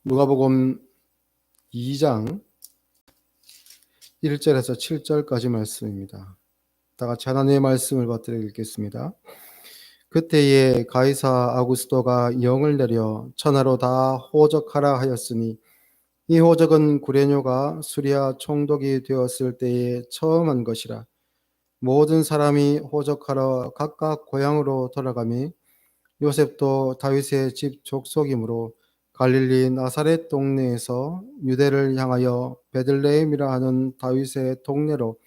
누가복음 2장 1절에서 7절까지 말씀입니다. 다 같이 하나님의 말씀을 받들어 읽겠습니다. 그때에 가이사 아구스도가 영을 내려 천하로 다 호적하라 하였으니 이 호적은 구레뇨가 수리아 총독이 되었을 때에 처음 한 것이라. 모든 사람이 호적하러 각각 고향으로 돌아가며 요셉도 다윗의 집 족속이므로 갈릴리 나사렛 동네에서 유대를 향하여 베들레헴이라 하는 다윗의 동네로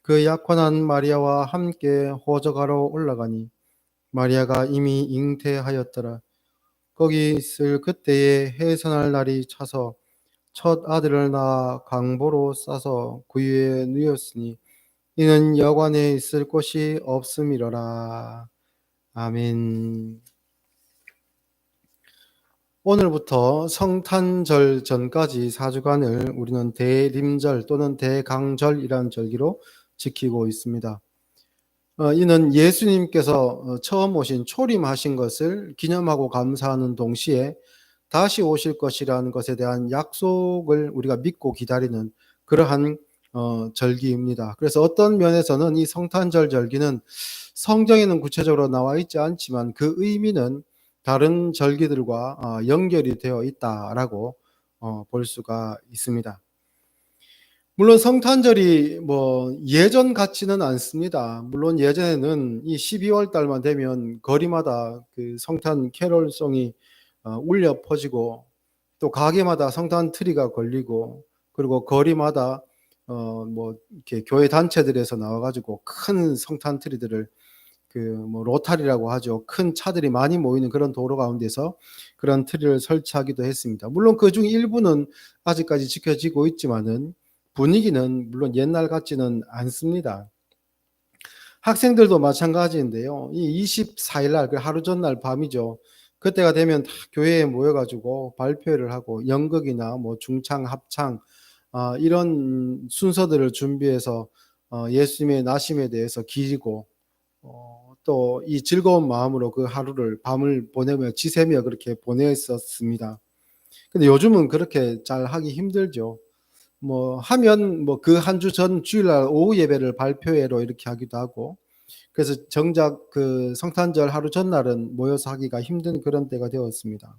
그 약혼한 마리아와 함께 호적하러 올라가니 마리아가 이미 잉태하였더라. 거기 있을 그때에 해산할 날이 차서 첫 아들을 낳아 강보로 싸서 구유에 누였으니 이는 여관에 있을 곳이 없음이로라. 아멘. 오늘부터 성탄절 전까지 4주간을 우리는 대림절 또는 대강절이라는 절기로 지키고 있습니다. 이는 예수님께서 처음 오신 초림하신 것을 기념하고 감사하는 동시에 다시 오실 것이라는 것에 대한 약속을 우리가 믿고 기다리는 그러한 절기입니다. 그래서 어떤 면에서는 이 성탄절 절기는 성경에는 구체적으로 나와 있지 않지만 그 의미는 다른 절기들과 연결이 되어 있다라고 볼 수가 있습니다. 물론 성탄절이 예전 같지는 않습니다. 물론 예전에는 이 12월 달만 되면 거리마다 그 성탄 캐롤송이 울려 퍼지고 또 가게마다 성탄 트리가 걸리고 그리고 거리마다 이렇게 교회 단체들에서 나와가지고 큰 성탄 트리들을 로타리라고 하죠. 큰 차들이 많이 모이는 그런 도로 가운데서 그런 트리를 설치하기도 했습니다. 물론 그중 일부는 아직까지 지켜지고 있지만은 분위기는 물론 옛날 같지는 않습니다. 학생들도 마찬가지인데요. 이 24일 날, 그 하루 전날 밤이죠. 그때가 되면 다 교회에 모여가지고 발표를 하고 연극이나 중창, 합창 이런 순서들을 준비해서 예수님의 나심에 대해서 기리고 또 이 즐거운 마음으로 그 하루를 밤을 보내며 지새며 그렇게 보냈었습니다. 근데 요즘은 그렇게 잘 하기 힘들죠. 하면 그 한 주 전 주일날 오후 예배를 발표회로 이렇게 하기도 하고 그래서 정작 그 성탄절 하루 전날은 모여서 하기가 힘든 그런 때가 되었습니다.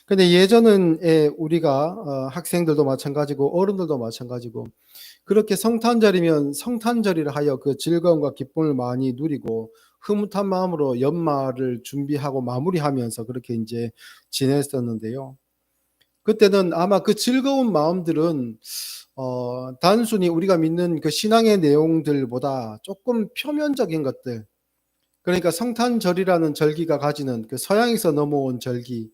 근데 예전은 우리가 학생들도 마찬가지고 어른들도 마찬가지고 그렇게 성탄절이면 성탄절이라 하여 그 즐거움과 기쁨을 많이 누리고 흐뭇한 마음으로 연말을 준비하고 마무리하면서 그렇게 이제 지냈었는데요. 그때는 아마 그 즐거운 마음들은 단순히 우리가 믿는 그 신앙의 내용들보다 조금 표면적인 것들, 그러니까 성탄절이라는 절기가 가지는 그 서양에서 넘어온 절기,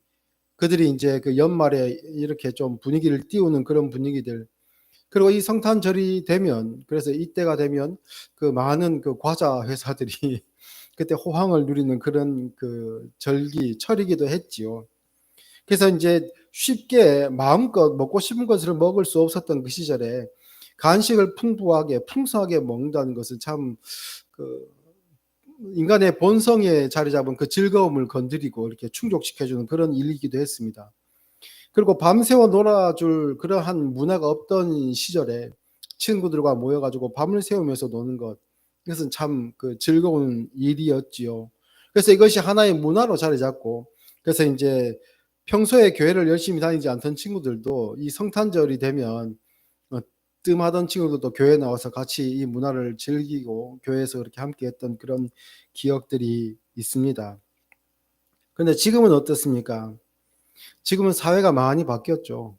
그들이 이제 그 연말에 이렇게 좀 분위기를 띄우는 그런 분위기들, 그리고 이 성탄절이 되면, 그래서 이때가 되면 그 많은 그 과자 회사들이 그때 호황을 누리는 그런 그 절기철이기도 했지요. 그래서 이제 쉽게 마음껏 먹고 싶은 것을 먹을 수 없었던 그 시절에 간식을 풍부하게 풍성하게 먹는다는 것은 참 그 인간의 본성에 자리 잡은 그 즐거움을 건드리고 이렇게 충족시켜주는 그런 일이기도 했습니다. 그리고 밤새워 놀아줄 그러한 문화가 없던 시절에 친구들과 모여가지고 밤을 새우면서 노는 것, 이것은 참 그 즐거운 일이었지요. 그래서 이것이 하나의 문화로 자리 잡고, 그래서 이제 평소에 교회를 열심히 다니지 않던 친구들도 이 성탄절이 되면 뜸하던 친구들도 교회에 나와서 같이 이 문화를 즐기고 교회에서 그렇게 함께 했던 그런 기억들이 있습니다. 그런데 지금은 어떻습니까? 지금은 사회가 많이 바뀌었죠.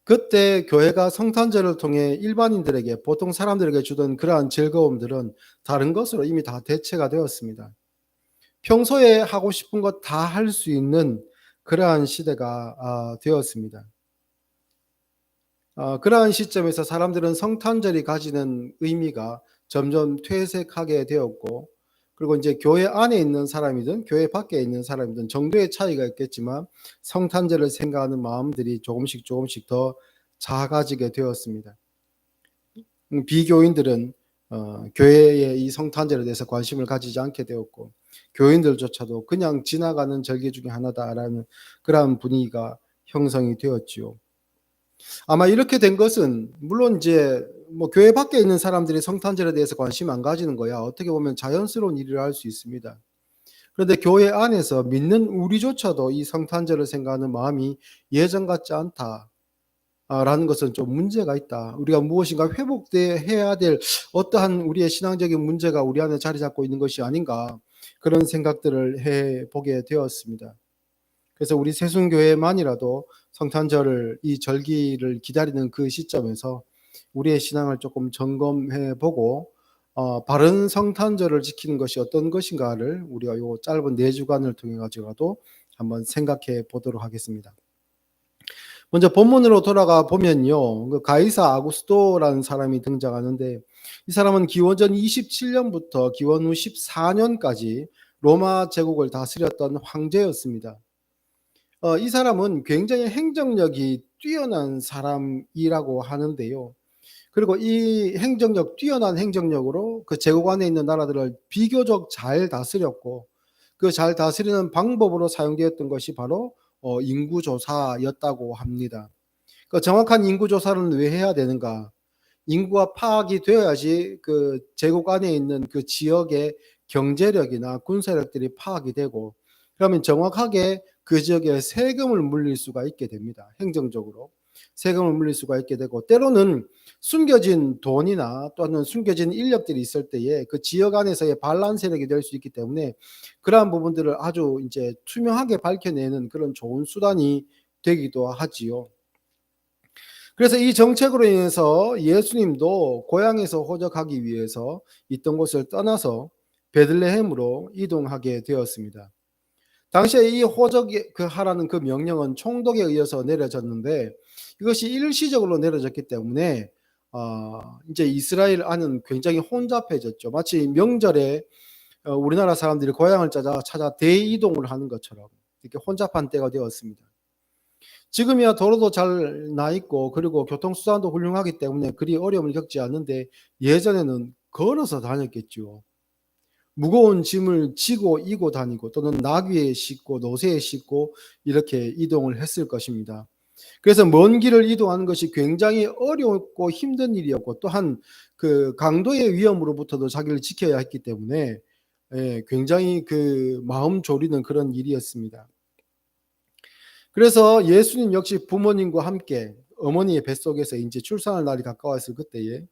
그때 교회가 성탄절을 통해 일반인들에게, 보통 사람들에게 주던 그러한 즐거움들은 다른 것으로 이미 다 대체가 되었습니다. 평소에 하고 싶은 것 다 할 수 있는 그러한 시대가 되었습니다. 그러한 시점에서 사람들은 성탄절이 가지는 의미가 점점 퇴색하게 되었고, 그리고 이제 교회 안에 있는 사람이든 교회 밖에 있는 사람이든 정도의 차이가 있겠지만 성탄절을 생각하는 마음들이 조금씩 더 작아지게 되었습니다. 비교인들은 교회의 이 성탄절에 대해서 관심을 가지지 않게 되었고, 교인들조차도 그냥 지나가는 절기 중에 하나다라는 그러한 분위기가 형성이 되었지요. 아마 이렇게 된 것은 물론 이제 뭐 교회 밖에 있는 사람들이 성탄절에 대해서 관심 안 가지는 거야 어떻게 보면 자연스러운 일이라 할 수 있습니다. 그런데 교회 안에서 믿는 우리조차도 이 성탄절을 생각하는 마음이 예전 같지 않다. 라는 것은 좀 문제가 있다. 우리가 무엇인가 회복해야 될 어떠한 우리의 신앙적인 문제가 우리 안에 자리 잡고 있는 것이 아닌가 그런 생각들을 해보게 되었습니다. 그래서 우리 새순교회만이라도 성탄절을 이 절기를 기다리는 그 시점에서 우리의 신앙을 조금 점검해 보고 바른 성탄절을 지키는 것이 어떤 것인가를 우리가 요 짧은 4주간을 통해 가지고라도 한번 생각해 보도록 하겠습니다. 먼저 본문으로 돌아가 보면요. 그 가이사 아구스토라는 사람이 등장하는데 이 사람은 기원전 27년부터 기원 후 14년까지 로마 제국을 다스렸던 황제였습니다. 이 사람은 굉장히 행정력이 뛰어난 사람이라고 하는데요. 그리고 이 뛰어난 행정력으로 그 제국 안에 있는 나라들을 비교적 잘 다스렸고 그 잘 다스리는 방법으로 사용되었던 것이 바로 인구조사였다고 합니다. 그 정확한 인구조사는 왜 해야 되는가? 인구가 파악이 되어야지 그 제국 안에 있는 그 지역의 경제력이나 군사력들이 파악이 되고 그러면 정확하게 그 지역에 세금을 물릴 수가 있게 됩니다. 행정적으로. 세금을 물릴 수가 있게 되고 때로는 숨겨진 돈이나 또는 숨겨진 인력들이 있을 때에 그 지역 안에서의 반란 세력이 될 수 있기 때문에 그러한 부분들을 아주 이제 투명하게 밝혀내는 그런 좋은 수단이 되기도 하지요. 그래서 이 정책으로 인해서 예수님도 고향에서 호적하기 위해서 있던 곳을 떠나서 베들레헴으로 이동하게 되었습니다. 당시에 이 호적 하라는 그 명령은 총독에 의해서 내려졌는데 이것이 일시적으로 내려졌기 때문에 이제 이스라엘 안은 굉장히 혼잡해졌죠. 마치 명절에 우리나라 사람들이 고향을 찾아 대이동을 하는 것처럼 이렇게 혼잡한 때가 되었습니다. 지금이야 도로도 잘 나 있고 그리고 교통수단도 훌륭하기 때문에 그리 어려움을 겪지 않는데 예전에는 걸어서 다녔겠죠. 무거운 짐을 지고 이고 다니고 또는 나귀에 싣고 노새에 싣고 이렇게 이동을 했을 것입니다. 그래서 먼 길을 이동하는 것이 굉장히 어렵고 힘든 일이었고 또한 그 강도의 위험으로부터도 자기를 지켜야 했기 때문에 굉장히 그 마음 졸이는 그런 일이었습니다. 그래서 예수님 역시 부모님과 함께 어머니의 뱃속에서 이제 출산할 날이 가까웠을 그때에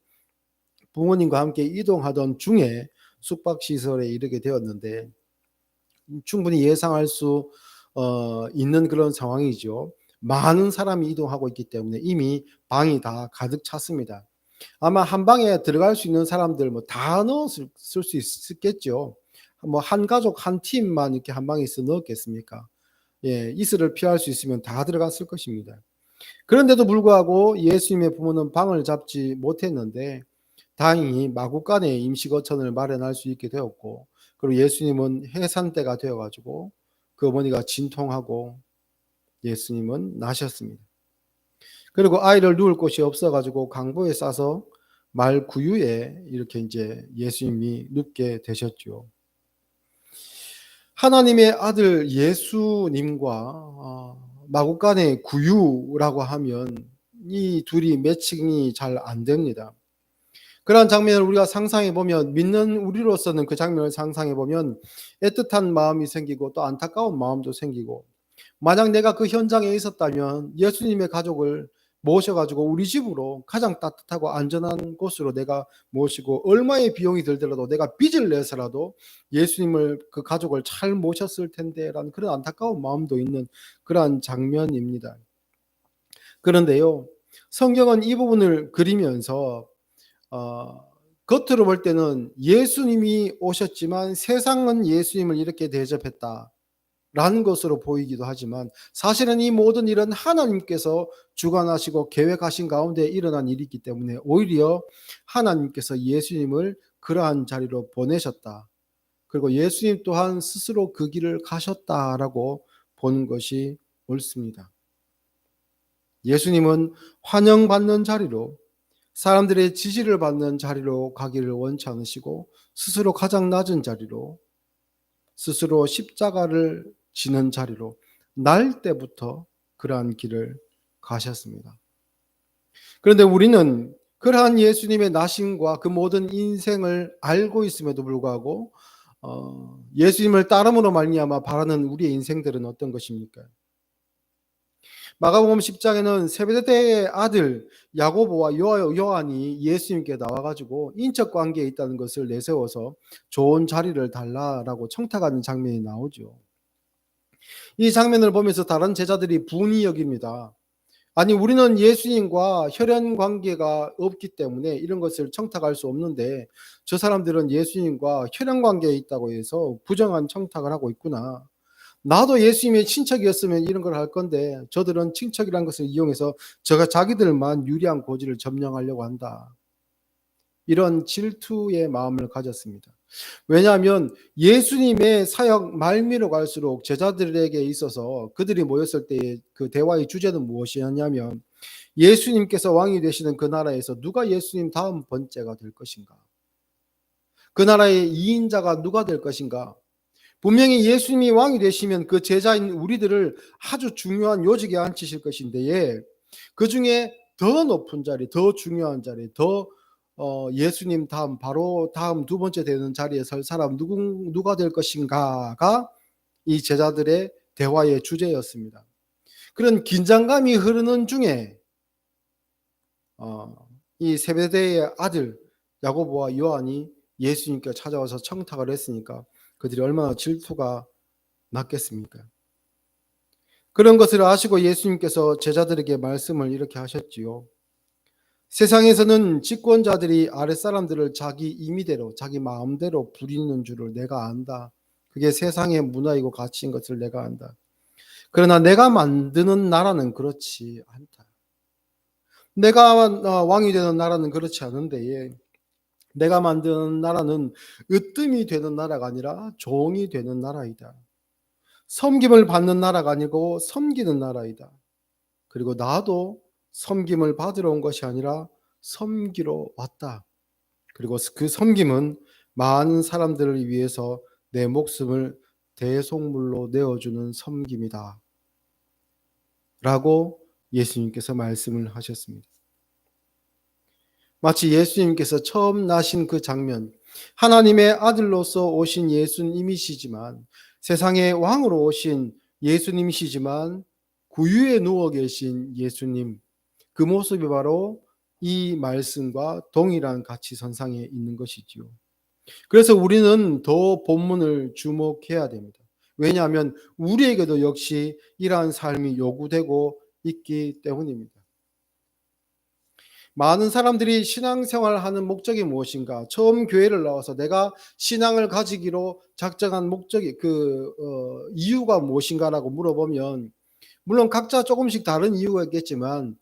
부모님과 함께 이동하던 중에 숙박시설에 이르게 되었는데 충분히 예상할 수 있는 그런 상황이죠. 많은 사람이 이동하고 있기 때문에 이미 방이 다 가득 찼습니다. 아마 한 방에 들어갈 수 있는 사람들 뭐 다 넣었을 수 있겠죠. 뭐 한 가족 한 팀만 이렇게 한 방에 있어 넣었겠습니까? 예, 이슬을 피할 수 있으면 다 들어갔을 것입니다. 그런데도 불구하고 예수님의 부모는 방을 잡지 못했는데 다행히 마구간에 임시거처를 마련할 수 있게 되었고 그리고 예수님은 해산 때가 되어 가지고 그 어머니가 진통하고 예수님은 나셨습니다. 그리고 아이를 누울 곳이 없어 가지고 강보에 싸서 말 구유에 이렇게 이제 예수님이 눕게 되셨죠. 하나님의 아들 예수님과 마구간의 구유라고 하면 이 둘이 매칭이 잘 안 됩니다. 그러한 장면을 우리가 상상해 보면 믿는 우리로서는 그 장면을 상상해 보면 애틋한 마음이 생기고 또 안타까운 마음도 생기고 만약 내가 그 현장에 있었다면 예수님의 가족을 모셔가지고 우리 집으로 가장 따뜻하고 안전한 곳으로 내가 모시고 얼마의 비용이 들더라도 내가 빚을 내서라도 예수님을 그 가족을 잘 모셨을 텐데라는 그런 안타까운 마음도 있는 그러한 장면입니다. 그런데요, 성경은 이 부분을 그리면서 겉으로 볼 때는 예수님이 오셨지만 세상은 예수님을 이렇게 대접했다. 라는 것으로 보이기도 하지만 사실은 이 모든 일은 하나님께서 주관하시고 계획하신 가운데 일어난 일이기 때문에 오히려 하나님께서 예수님을 그러한 자리로 보내셨다. 그리고 예수님 또한 스스로 그 길을 가셨다라고 보는 것이 옳습니다. 예수님은 환영받는 자리로 사람들의 지지를 받는 자리로 가기를 원치 않으시고 스스로 가장 낮은 자리로 스스로 십자가를 지는 자리로 날 때부터 그러한 길을 가셨습니다. 그런데 우리는 그러한 예수님의 나심과 그 모든 인생을 알고 있음에도 불구하고 예수님을 따름으로 말미암아 바라는 우리의 인생들은 어떤 것입니까? 마가복음 10장에는 세베대의 아들 야고보와 요한이 예수님께 나와가지고 인적 관계에 있다는 것을 내세워서 좋은 자리를 달라라고 청탁하는 장면이 나오죠. 이 장면을 보면서 다른 제자들이 분이 여깁니다. 아니, 우리는 예수님과 혈연 관계가 없기 때문에 이런 것을 청탁할 수 없는데 저 사람들은 예수님과 혈연 관계에 있다고 해서 부정한 청탁을 하고 있구나. 나도 예수님의 친척이었으면 이런 걸 할 건데 저들은 친척이라는 것을 이용해서 자기들만 유리한 고지를 점령하려고 한다. 이런 질투의 마음을 가졌습니다. 왜냐하면 예수님의 사역 말미로 갈수록 제자들에게 있어서 그들이 모였을 때 그 대화의 주제는 무엇이었냐면 예수님께서 왕이 되시는 그 나라에서 누가 예수님 다음 번째가 될 것인가? 그 나라의 2인자가 누가 될 것인가? 분명히 예수님이 왕이 되시면 그 제자인 우리들을 아주 중요한 요직에 앉히실 것인데 그 중에 더 높은 자리, 더 중요한 자리, 더 예수님 다음 바로 다음 두 번째 되는 자리에 설 사람 누가 될 것인가가 이 제자들의 대화의 주제였습니다. 그런 긴장감이 흐르는 중에 이 세베대의 아들 야고보와 요한이 예수님께 찾아와서 청탁을 했으니까 그들이 얼마나 질투가 났겠습니까? 그런 것을 아시고 예수님께서 제자들에게 말씀을 이렇게 하셨지요. 세상에서는 집권자들이 아랫사람들을 자기 임의대로 자기 마음대로 부리는 줄을 내가 안다. 그게 세상의 문화이고 가치인 것을 내가 안다. 그러나 내가 만드는 나라는 그렇지 않다. 내가 왕이 되는 나라는 그렇지 않은데 내가 만드는 나라는 으뜸이 되는 나라가 아니라 종이 되는 나라이다. 섬김을 받는 나라가 아니고 섬기는 나라이다. 그리고 나도 섬김을 받으러 온 것이 아니라 섬기러 왔다. 그리고 그 섬김은 많은 사람들을 위해서 내 목숨을 대속물로 내어주는 섬김이다. 라고 예수님께서 말씀을 하셨습니다. 마치 예수님께서 처음 나신 그 장면, 하나님의 아들로서 오신 예수님이시지만 세상의 왕으로 오신 예수님이시지만 구유에 누워 계신 예수님, 그 모습이 바로 이 말씀과 동일한 가치선상에 있는 것이지요. 그래서 우리는 더 본문을 주목해야 됩니다. 왜냐하면 우리에게도 역시 이러한 삶이 요구되고 있기 때문입니다. 많은 사람들이 신앙생활을 하는 목적이 무엇인가? 처음 교회를 나와서 내가 신앙을 가지기로 작정한 목적이 이유가 무엇인가라고 물어보면 물론 각자 조금씩 다른 이유가 있겠지만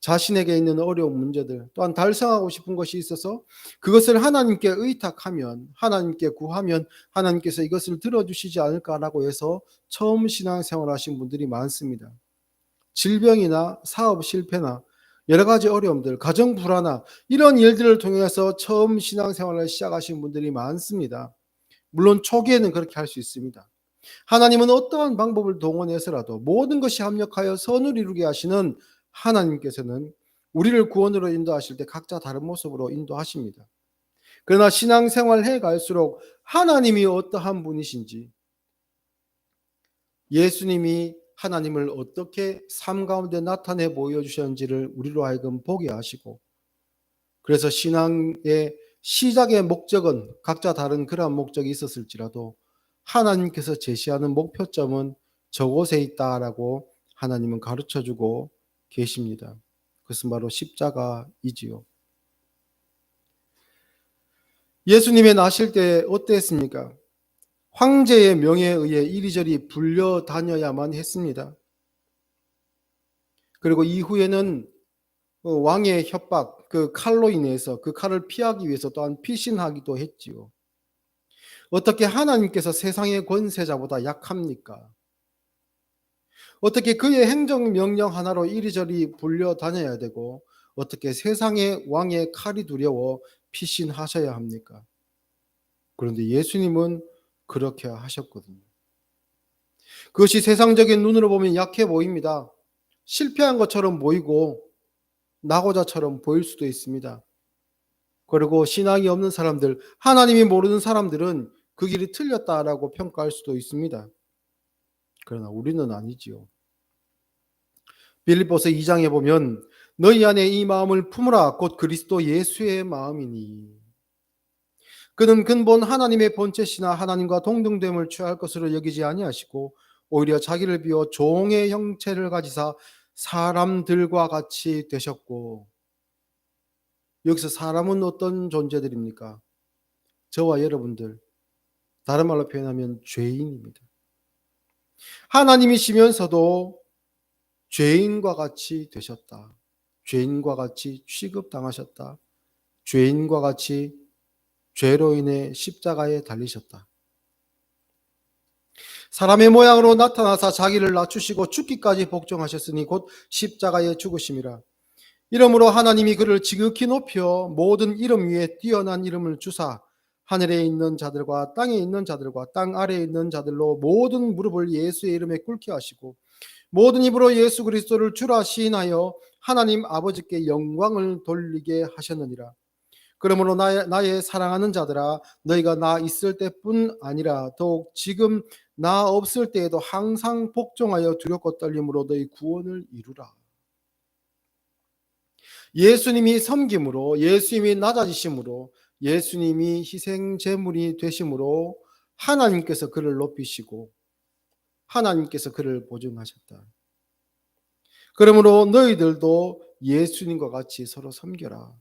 자신에게 있는 어려운 문제들 또한 달성하고 싶은 것이 있어서 그것을 하나님께 의탁하면 하나님께 구하면 하나님께서 이것을 들어주시지 않을까라고 해서 처음 신앙생활 하신 분들이 많습니다. 질병이나 사업 실패나 여러 가지 어려움들, 가정 불안화 이런 일들을 통해서 처음 신앙생활을 시작하신 분들이 많습니다. 물론 초기에는 그렇게 할 수 있습니다. 하나님은 어떠한 방법을 동원해서라도 모든 것이 합력하여 선을 이루게 하시는 하나님께서는 우리를 구원으로 인도하실 때 각자 다른 모습으로 인도하십니다. 그러나 신앙생활 해 갈수록 하나님이 어떠한 분이신지 예수님이 하나님을 어떻게 삶 가운데 나타내 보여주셨는지를 우리로 하여금 보게 하시고 그래서 신앙의 시작의 목적은 각자 다른 그러한 목적이 있었을지라도 하나님께서 제시하는 목표점은 저곳에 있다라고 하나님은 가르쳐주고 계십니다. 그것은 바로 십자가이지요. 예수님의 나실 때 어땠습니까? 황제의 명예에 의해 이리저리 불려 다녀야만 했습니다. 그리고 이후에는 왕의 협박, 그 칼로 인해서 그 칼을 피하기 위해서 또한 피신하기도 했지요. 어떻게 하나님께서 세상의 권세자보다 약합니까? 어떻게 그의 행정명령 하나로 이리저리 불려 다녀야 되고 어떻게 세상의 왕의 칼이 두려워 피신하셔야 합니까? 그런데 예수님은 그렇게 하셨거든요. 그것이 세상적인 눈으로 보면 약해 보입니다. 실패한 것처럼 보이고 낙오자처럼 보일 수도 있습니다. 그리고 신앙이 없는 사람들, 하나님이 모르는 사람들은 그 길이 틀렸다라고 평가할 수도 있습니다. 그러나 우리는 아니지요. 빌립보서 2장에 보면 너희 안에 이 마음을 품으라 곧 그리스도 예수의 마음이니 그는 근본 하나님의 본체시나 하나님과 동등됨을 취할 것으로 여기지 아니하시고 오히려 자기를 비워 종의 형체를 가지사 사람들과 같이 되셨고, 여기서 사람은 어떤 존재들입니까? 저와 여러분들, 다른 말로 표현하면 죄인입니다. 하나님이시면서도 죄인과 같이 되셨다. 죄인과 같이 취급당하셨다. 죄인과 같이 죄로 인해 십자가에 달리셨다. 사람의 모양으로 나타나사 자기를 낮추시고 죽기까지 복종하셨으니 곧 십자가에 죽으심이라. 이러므로 하나님이 그를 지극히 높여 모든 이름 위에 뛰어난 이름을 주사 하늘에 있는 자들과 땅에 있는 자들과 땅 아래에 있는 자들로 모든 무릎을 예수의 이름에 꿇게 하시고 모든 입으로 예수 그리스도를 주라 시인하여 하나님 아버지께 영광을 돌리게 하셨느니라. 그러므로 나의 사랑하는 자들아, 너희가 나 있을 때뿐 아니라 더욱 지금 나 없을 때에도 항상 복종하여 두렵고 떨림으로 너희 구원을 이루라. 예수님이 섬김으로, 예수님이 낮아지심으로, 예수님이 희생 제물이 되심으로 하나님께서 그를 높이시고 하나님께서 그를 보증하셨다. 그러므로 너희들도 예수님과 같이 서로 섬겨라.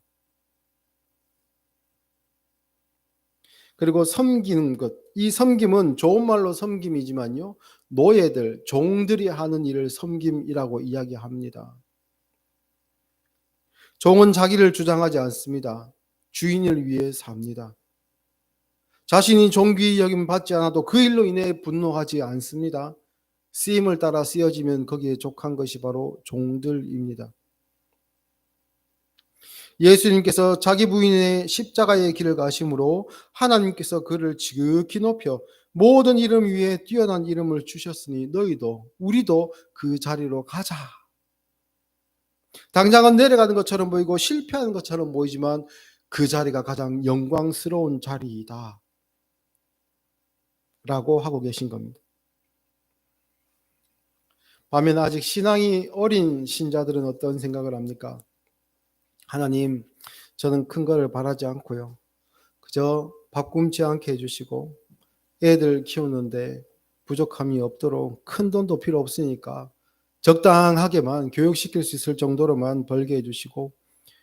그리고 섬기는 것, 이 섬김은 좋은 말로 섬김이지만요, 노예들, 종들이 하는 일을 섬김이라고 이야기합니다. 종은 자기를 주장하지 않습니다. 주인을 위해 삽니다. 자신이 종귀 여김 받지 않아도 그 일로 인해 분노하지 않습니다. 쓰임을 따라 쓰여지면 거기에 족한 것이 바로 종들입니다. 예수님께서 자기 부인의 십자가의 길을 가심으로 하나님께서 그를 지극히 높여 모든 이름 위에 뛰어난 이름을 주셨으니 너희도 우리도 그 자리로 가자. 당장은 내려가는 것처럼 보이고 실패하는 것처럼 보이지만 그 자리가 가장 영광스러운 자리이다 라고 하고 계신 겁니다. 반면 아직 신앙이 어린 신자들은 어떤 생각을 합니까? 하나님, 저는 큰 거를 바라지 않고요, 그저 밥 굶지 않게 해주시고 애들 키우는데 부족함이 없도록 큰 돈도 필요 없으니까 적당하게만 교육시킬 수 있을 정도로만 벌게 해주시고,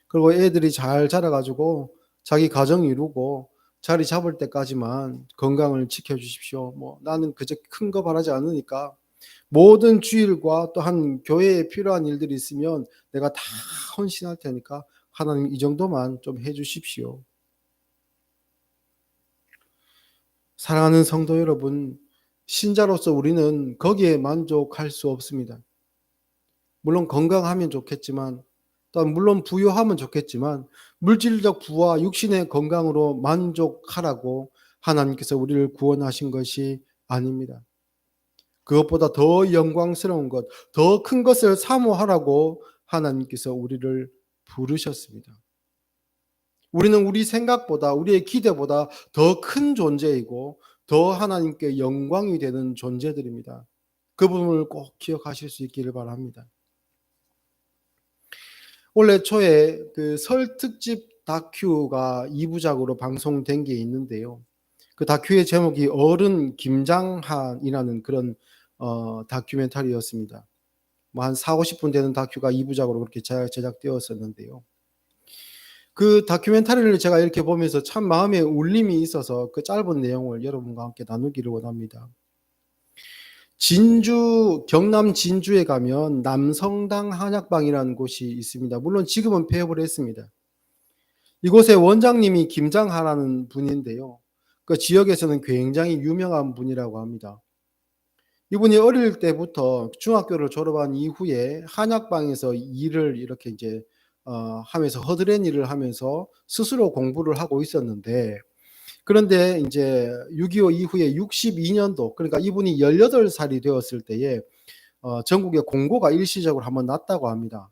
그리고 애들이 잘 자라가지고 자기 가정 이루고 자리 잡을 때까지만 건강을 지켜주십시오. 나는 그저 큰 거 바라지 않으니까 모든 주일과 또한 교회에 필요한 일들이 있으면 내가 다 헌신할 테니까 하나님 이 정도만 좀 해주십시오. 사랑하는 성도 여러분, 신자로서 우리는 거기에 만족할 수 없습니다. 물론 건강하면 좋겠지만, 또 물론 부유하면 좋겠지만 물질적 부와 육신의 건강으로 만족하라고 하나님께서 우리를 구원하신 것이 아닙니다. 그것보다 더 영광스러운 것, 더 큰 것을 사모하라고 하나님께서 우리를 부르셨습니다. 우리는 우리 생각보다, 우리의 기대보다 더 큰 존재이고 더 하나님께 영광이 되는 존재들입니다. 그 부분을 꼭 기억하실 수 있기를 바랍니다. 올해 초에 그 설 특집 다큐가 2부작으로 방송된 게 있는데요. 그 다큐의 제목이 어른 김장한이라는 그런 다큐멘터리였습니다. 한 40-50분 되는 다큐가 2부작으로 그렇게 제작되었었는데요. 그 다큐멘터리를 제가 이렇게 보면서 참 마음에 울림이 있어서 그 짧은 내용을 여러분과 함께 나누기를 원합니다. 경남 진주에 가면 남성당 한약방이라는 곳이 있습니다. 물론 지금은 폐업을 했습니다. 이곳의 원장님이 김장하라는 분인데요, 그 지역에서는 굉장히 유명한 분이라고 합니다. 이분이 어릴 때부터 중학교를 졸업한 이후에 한약방에서 일을 이렇게 이제 하면서 허드렛 일을 하면서 스스로 공부를 하고 있었는데, 그런데 이제 6.25 이후에 62년도, 그러니까 이분이 18살이 되었을 때에 전국에 공고가 일시적으로 한번 났다고 합니다.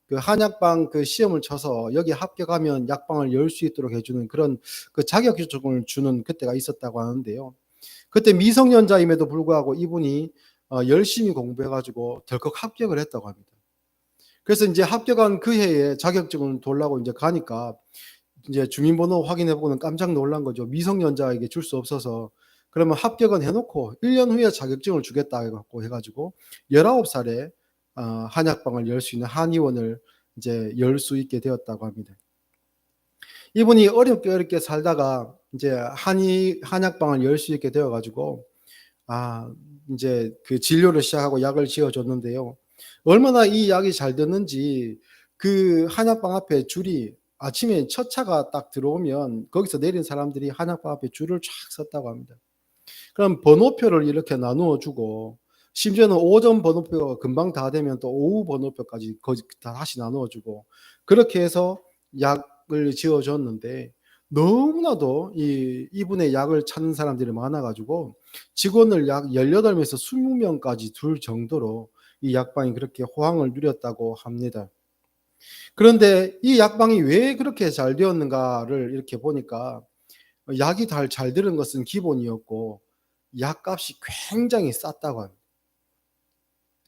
그 한약방 그 시험을 쳐서 여기에 합격하면 약방을 열 수 있도록 해주는 그런 그 자격증을 주는 그때가 있었다고 하는데요. 그때 미성년자임에도 불구하고 이분이 열심히 공부해 가지고 덜컥 합격을 했다고 합니다. 그래서 인제 합격한 그 해에 자격증을 돌라고 인제 가니까 인제 주민번호 확인해 보고는 깜짝 놀란 거죠. 미성년자에게 줄 수 없어서. 그러면 합격은 해 놓고 1년 후에 자격증을 주겠다 해 가지고 19 살에 한약방을 열 수 있는 한의원을 이제 열 수 있게 되었다고 합니다. 이분이 어렵게 살다가 인제 한약방을 열 수 있게 되어 가지고 인제 그 진료를 시작하고 약을 지어 줬는데요. 얼마나 이 약이 잘 됐는지 그 한약방 앞에 줄이 아침에 첫 차가 딱 들어오면 거기서 내린 사람들이 한약방 앞에 줄을 쫙 섰다고 합니다. 그럼 번호표를 이렇게 나누어 주고 심지어는 오전 번호표가 금방 다 되면 또 오후 번호표까지 다시 나누어 주고 그렇게 해서 약을 지어 줬는데 너무나도 이분의 약을 찾는 사람들이 많아 가지고 직원을 약 18 명에서 20 명까지 둘 정도로 이 약방이 그렇게 호황을 누렸다고 합니다. 그런데 이 약방이 왜 그렇게 잘 되었는가를 이렇게 보니까 약이 잘 되는 것은 기본이었고 약값이 굉장히 쌌다고 합니다.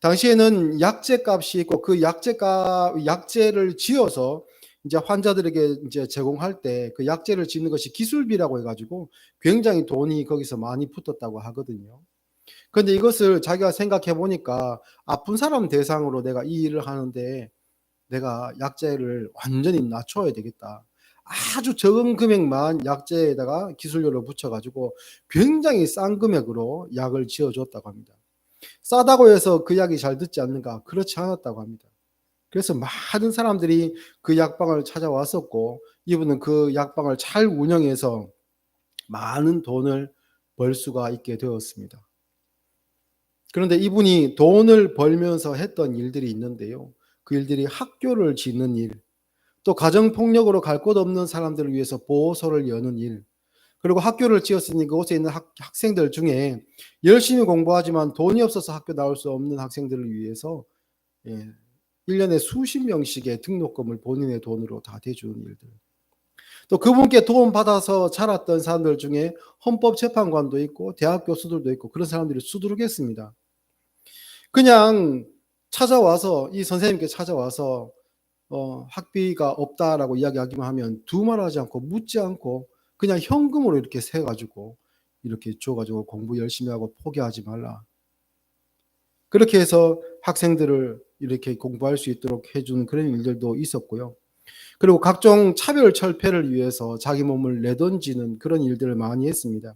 당시에는 약재값이 있고 그 약재를 지어서 인제 환자들에게 인제 제공할 때 그 약재를 짓는 것이 기술비라고 해 가지고 굉장히 돈이 거기서 많이 붙었다고 하거든요. 근데 이것을 자기가 생각해 보니까 '아픈 사람 대상으로 내가 이 일을 하는데 내가 약재를 완전히 낮춰야 되겠다.' 아주 적은 금액만 약재에다가 기술료를 붙여 가지고 굉장히 싼 금액으로 약을 지어 줬다고 합니다. 싸다고 해서 그 약이 잘 듣지 않는가? 그렇지 않았다고 합니다. 그래서 많은 사람들이 그 약방을 찾아왔었고 이분은 그 약방을 잘 운영해서 많은 돈을 벌 수가 있게 되었습니다. 그런데 이분이 돈을 벌면서 했던 일들이 있는데요. 그 일들이 학교를 짓는 일, 또 가정 폭력으로 갈 곳 없는 사람들을 위해서 보호소를 여는 일, 그리고 학교를 지었으니 그곳에 있는 학생들 중에 열심히 공부하지만 돈이 없어서 학교 나올 수 없는 학생들을 위해서 예 1 년에 수십 명씩의 등록금을 본인의 돈으로 다 대주는 일들. 또 그분께 도움받아서 자랐던 사람들 중에 헌법재판관도 있고 대학 교수들도 있고 그런 사람들이 수두룩했습니다. 그냥 찾아와서 이 선생님께 찾아와서 "학비가 없다."라고 이야기하기만 하면 두말하지 않고 묻지 않고 그냥 현금으로 이렇게 세 가지고 이렇게 줘 가지고 "공부 열심히 하고 포기하지 말라." 그렇게 해서 학생들을 이렇게 공부할 수 있도록 해준 그런 일들도 있었고요. 그리고 각종 차별 철폐를 위해서 자기 몸을 내던지는 그런 일들을 많이 했습니다.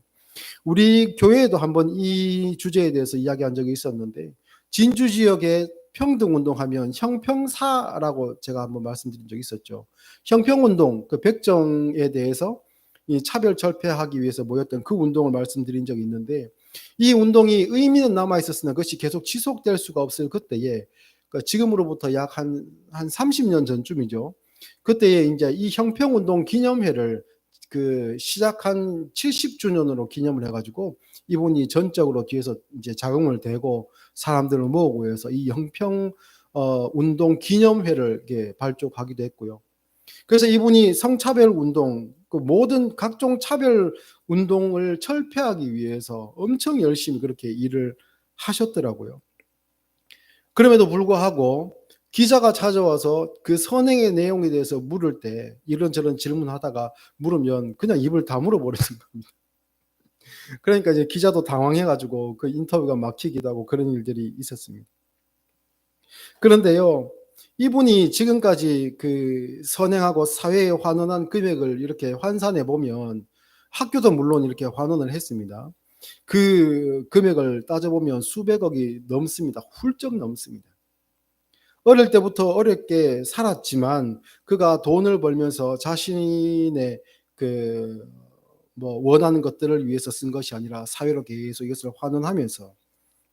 우리 교회에도 한번 이 주제에 대해서 이야기한 적이 있었는데 진주 지역에 평등운동하면 형평사라고 제가 한번 말씀드린 적이 있었죠. 형평운동 그 백정에 대해서 이 차별 철폐하기 위해서 모였던 그 운동을 말씀드린 적이 있는데 이 운동이 의미는 남아 있었으나 그것이 계속 지속될 수가 없을 그때에 지금으로부터 약 한 30년 전쯤이죠. 그때에 인제 이 형평운동 기념회를 시작한 70 주년으로 기념을 해 가지고 이분이 전적으로 뒤에서 인제 자금을 대고 사람들을 모으고 해서 이 형평 운동 기념회를 이렇게 발족하기도 했고요. 그래서 이분이 성차별 운동 모든 각종 차별 운동을 철폐하기 위해서 엄청 열심히 그렇게 일을 하셨더라고요. 그럼에도 불구하고 기자가 찾아와서 그 선행의 내용에 대해서 물을 때 이런저런 질문하다가 물으면 그냥 입을 다물어 버리는 겁니다. 그러니까 이제 기자도 당황해 가지고 그 인터뷰가 막히기도 하고 그런 일들이 있었습니다. 그런데요. 이분이 지금까지 선행하고 사회에 환원한 금액을 이렇게 환산해 보면 학교도 물론 이렇게 환원을 했습니다. 그 금액을 따져 보면 수백억이 넘습니다. 훌쩍 넘습니다. 어릴 때부터 어렵게 살았지만 그가 돈을 벌면서 자신의 그 원하는 것들을 위해서 쓴 것이 아니라 사회로 계속 이것을 환원하면서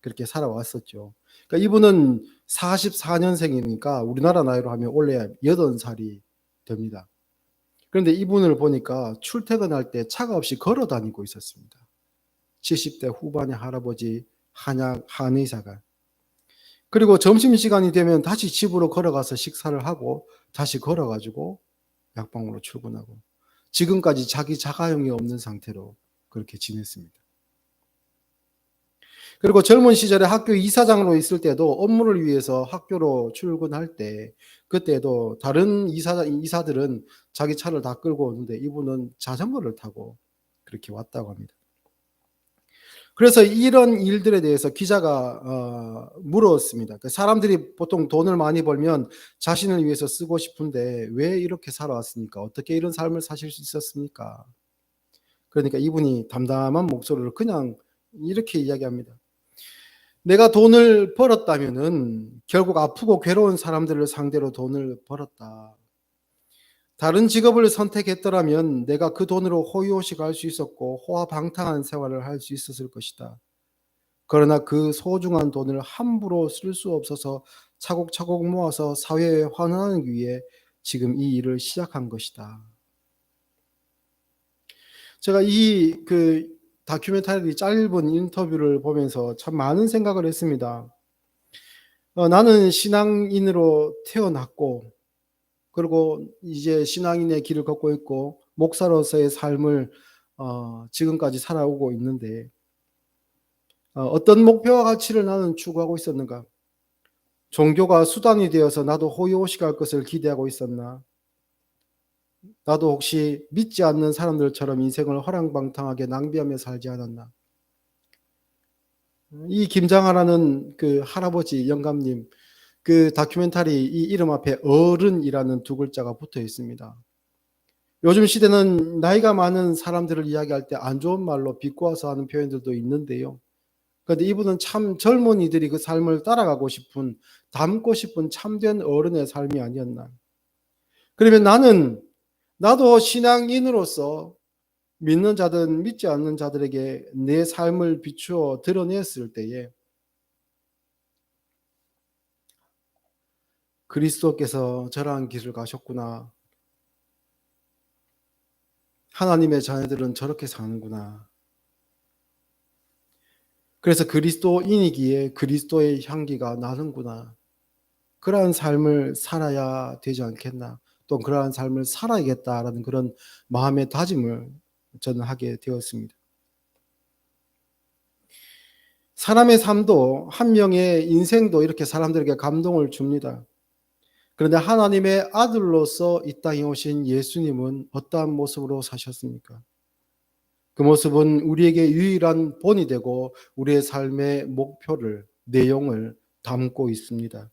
그렇게 살아왔었죠. 그러니까 이분은 44 년생이니까 우리나라 나이로 하면 올해 80 살이 됩니다. 그런데 이분을 보니까 출퇴근할 때 차가 없이 걸어 다니고 있었습니다. 70대 후반의 할아버지 한의사가. 그리고 점심시간이 되면 다시 집으로 걸어가서 식사를 하고 다시 걸어 가지고 약방으로 출근하고 지금까지 자기 자가용이 없는 상태로 그렇게 지냈습니다. 그리고 젊은 시절에 학교 이사장으로 있을 때도 업무를 위해서 학교로 출근할 때 그때도 다른 이사들은 자기 차를 다 끌고 오는데 이분은 자전거를 타고 그렇게 왔다고 합니다. 그래서 이런 일들에 대해서 기자가 물었습니다. 그 사람들이 보통 돈을 많이 벌면 자신을 위해서 쓰고 싶은데 왜 이렇게 살아왔습니까? 어떻게 이런 삶을 사실 수 있었습니까? 그러니까 이분이 담담한 목소리로 그냥 이렇게 이야기합니다. 내가 돈을 벌었다면은 결국 아프고 괴로운 사람들을 상대로 돈을 벌었다. 다른 직업을 선택했더라면 내가 그 돈으로 호의호식 할 수 있었고 호화방탕한 생활을 할 수 있었을 것이다. 그러나 그 소중한 돈을 함부로 쓸 수 없어서 차곡차곡 모아서 사회에 환원하기 위해 지금 이 일을 시작한 것이다. 제가 다큐멘터리 짧은 인터뷰를 보면서 참 많은 생각을 했습니다. 나는 신앙인으로 태어났고 그리고 이제 신앙인의 길을 걷고 있고 목사로서의 삶을 지금까지 살아오고 있는데 어떤 목표와 가치를 나는 추구하고 있었는가? 종교가 수단이 되어서 나도 호의호식할 것을 기대하고 있었나? 나도 혹시 믿지 않는 사람들처럼 인생을 허랑방탕하게 낭비하며 살지 않았나? 이 김장하라는 그 할아버지 영감님 그 다큐멘터리 이 이름 앞에 어른이라는 두 글자가 붙어 있습니다. 요즘 시대는 나이가 많은 사람들을 이야기할 때 안 좋은 말로 비꼬아서 하는 표현들도 있는데요. 그런데 이분은 참 젊은이들이 그 삶을 따라가고 싶은 닮고 싶은 참된 어른의 삶이 아니었나. 그러면 나도 신앙인으로서 믿는 자든 믿지 않는 자들에게 내 삶을 비추어 드러냈을 때에 그리스도께서 저러한 길을 가셨구나. 하나님의 자녀들은 저렇게 사는구나. 그래서 그리스도인이기에 그리스도의 향기가 나는구나. 그러한 삶을 살아야 되지 않겠나. 또 그러한 삶을 살아야겠다라는 그런 마음의 다짐을 저는 하게 되었습니다. 사람의 삶도 한 명의 인생도 이렇게 사람들에게 감동을 줍니다. 그런데 하나님의 아들로서 이 땅에 오신 예수님은 어떠한 모습으로 사셨습니까? 그 모습은 우리에게 유일한 본이 되고 우리의 삶의 목표를, 내용을 담고 있습니다.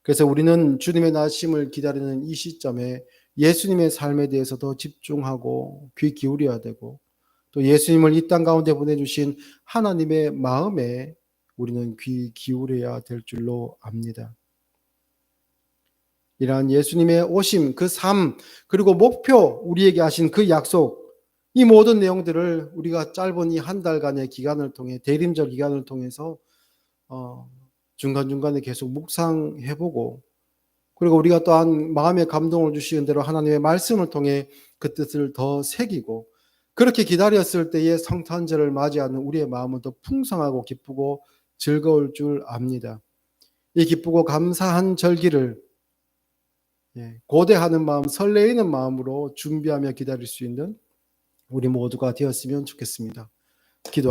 그래서 우리는 주님의 나심을 기다리는 이 시점에 예수님의 삶에 대해서 더 집중하고 귀 기울여야 되고 또 예수님을 이 땅 가운데 보내주신 하나님의 마음에 우리는 귀 기울여야 될 줄로 압니다. 이러한 예수님의 오심, 그 삶, 그리고 목표, 우리에게 하신 그 약속, 이 모든 내용들을 우리가 짧은 이 한 달간의 기간을 통해 대림절 기간을 통해서 중간중간에 계속 묵상해보고 그리고 우리가 또한 마음의 감동을 주시는 대로 하나님의 말씀을 통해 그 뜻을 더 새기고 그렇게 기다렸을 때에 성탄절을 맞이하는 우리의 마음은 더 풍성하고 기쁘고 즐거울 줄 압니다. 이 기쁘고 감사한 절기를 고대하는 마음, 설레이는 마음으로 준비하며 기다릴 수 있는 우리 모두가 되었으면 좋겠습니다. 기도